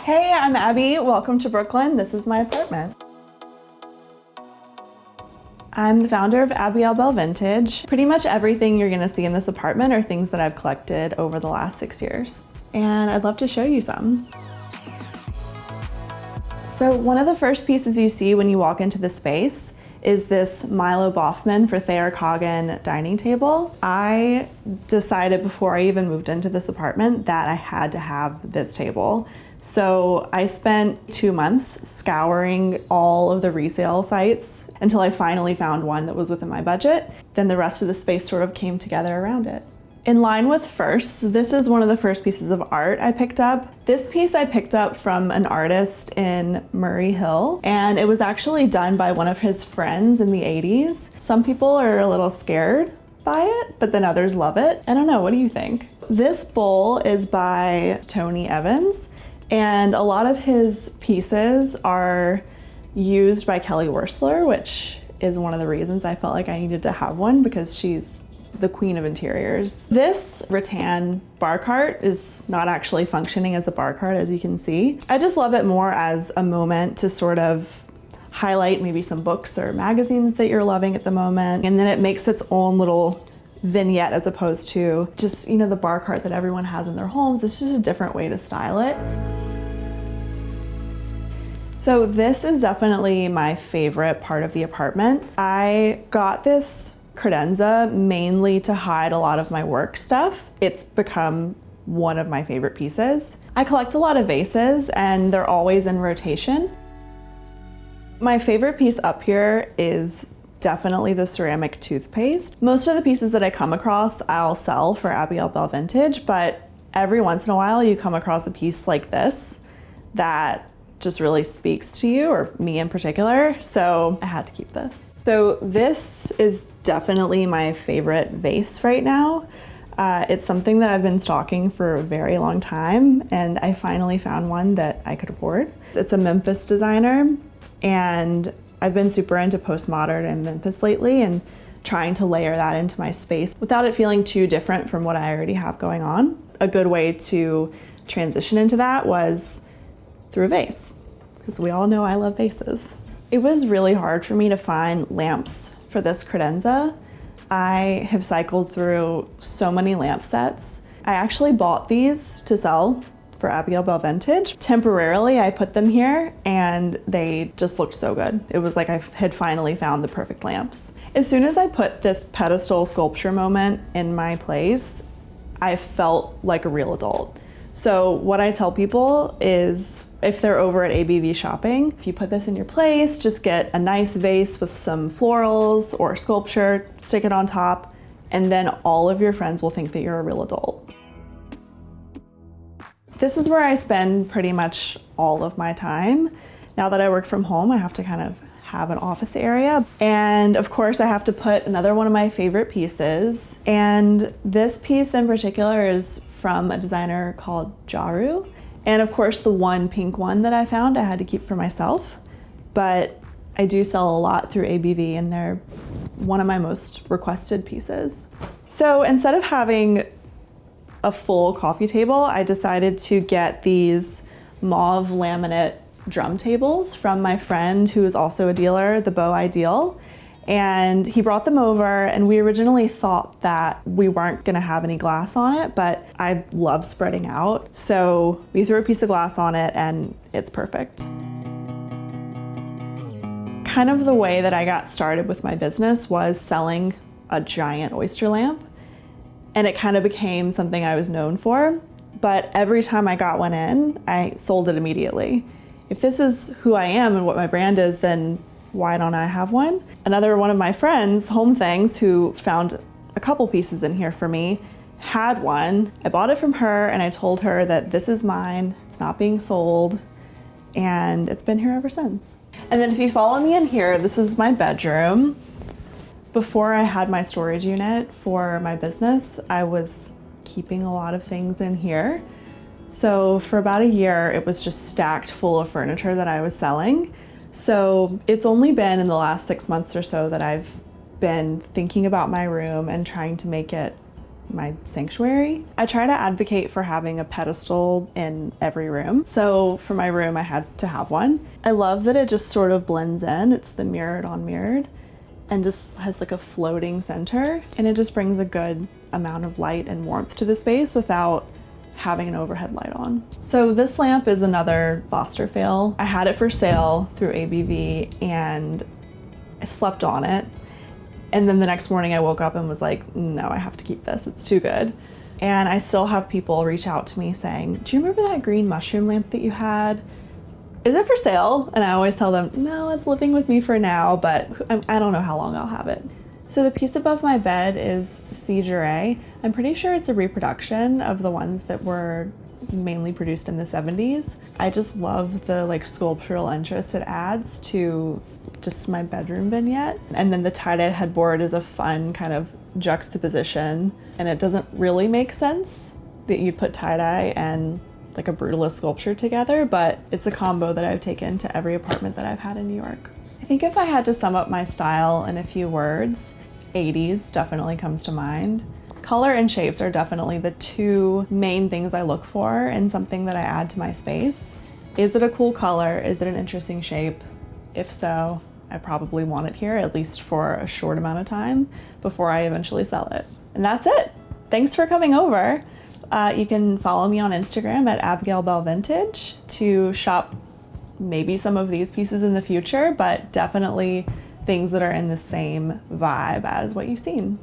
Hey, I'm Abby. Welcome to Brooklyn. This is my apartment. I'm the founder of Abigail Bell Vintage. Pretty much everything you're gonna see in this apartment are things that I've collected over the last 6 years. And I'd love to show you some. So one of the first pieces you see when you walk into the space is this Milo Boffman for Thayer Coggin dining table. I decided before I even moved into this apartment that I had to have this table. So I spent 2 months scouring all of the resale sites until I finally found one that was within my budget. Then the rest of the space sort of came together around it. In line with firsts, this is one of the first pieces of art I picked up. This piece I picked up from an artist in Murray Hill, and it was actually done by one of his friends in the 80s. Some people are a little scared by it, but then others love it. I don't know, what do you think? This bowl is by Tony Evans, and a lot of his pieces are used by Kelly Wearstler, which is one of the reasons I felt like I needed to have one, because she's the queen of interiors. This rattan bar cart is not actually functioning as a bar cart, as you can see. I just love it more as a moment to sort of highlight maybe some books or magazines that you're loving at the moment, and then it makes its own little vignette as opposed to just, you know, the bar cart that everyone has in their homes. It's just a different way to style it. So this is definitely my favorite part of the apartment. I got this credenza mainly to hide a lot of my work stuff. It's become one of my favorite pieces. I collect a lot of vases and they're always in rotation. My favorite piece up here is definitely the ceramic toothpaste. Most of the pieces that I come across I'll sell for Abigail Bell Vintage, but every once in a while you come across a piece like this that just really speaks to you, or me in particular, so I had to keep this. So this is definitely my favorite vase right now. It's something that I've been stalking for a very long time, and I finally found one that I could afford. It's a Memphis designer, and I've been super into postmodern and Memphis lately, and trying to layer that into my space without it feeling too different from what I already have going on. A good way to transition into that was through a vase, because we all know I love vases. It was really hard for me to find lamps for this credenza. I have cycled through so many lamp sets. I actually bought these to sell for Abigail Bell Vintage. Temporarily, I put them here and they just looked so good. It was like I had finally found the perfect lamps. As soon as I put this pedestal sculpture moment in my place, I felt like a real adult. So what I tell people is, if they're over at ABV shopping, if you put this in your place, just get a nice vase with some florals or sculpture, stick it on top, and then all of your friends will think that you're a real adult. This is where I spend pretty much all of my time. Now that I work from home, I have to kind of have an office area. And of course I have to put another one of my favorite pieces. And this piece in particular is from a designer called Jaru. And of course the one pink one that I found I had to keep for myself, but I do sell a lot through ABV and they're one of my most requested pieces. So instead of having a full coffee table, I decided to get these mauve laminate drum tables from my friend who is also a dealer, the Beau Ideal. And he brought them over, and we originally thought that we weren't gonna have any glass on it, but I love spreading out. So we threw a piece of glass on it and it's perfect. Kind of the way that I got started with my business was selling a giant oyster lamp, and it kind of became something I was known for. But every time I got one in, I sold it immediately. If this is who I am and what my brand is, then why don't I have one? Another one of my friends, Home Things, who found a couple pieces in here for me, had one. I bought it from her and I told her that this is mine, it's not being sold, and it's been here ever since. And then if you follow me in here, this is my bedroom. Before I had my storage unit for my business, I was keeping a lot of things in here. So for about a year, it was just stacked full of furniture that I was selling. So it's only been in the last 6 months or so that I've been thinking about my room and trying to make it my sanctuary. I try to advocate for having a pedestal in every room. So for my room, I had to have one. I love that it just sort of blends in. It's the mirrored on mirrored and just has like a floating center. And it just brings a good amount of light and warmth to the space without having an overhead light on. So this lamp is another Foster fail. I had it for sale through ABV and I slept on it. And then the next morning I woke up and was like, no, I have to keep this. It's too good. And I still have people reach out to me saying, do you remember that green mushroom lamp that you had? Is it for sale? And I always tell them, no, it's living with me for now, but I don't know how long I'll have it. So the piece above my bed is C. Jure. I'm pretty sure it's a reproduction of the ones that were mainly produced in the 70s. I just love the like sculptural interest it adds to just my bedroom vignette. And then the tie-dyed headboard is a fun kind of juxtaposition, and it doesn't really make sense that you'd put tie-dye and like a brutalist sculpture together, but it's a combo that I've taken to every apartment that I've had in New York. I think if I had to sum up my style in a few words, 80s definitely comes to mind. Color and shapes are definitely the two main things I look for in something that I add to my space. Is it a cool color? Is it an interesting shape? If so, I probably want it here, at least for a short amount of time before I eventually sell it. And that's it. Thanks for coming over. You can follow me on Instagram at Abigail Bell Vintage to shop maybe some of these pieces in the future, but definitely things that are in the same vibe as what you've seen.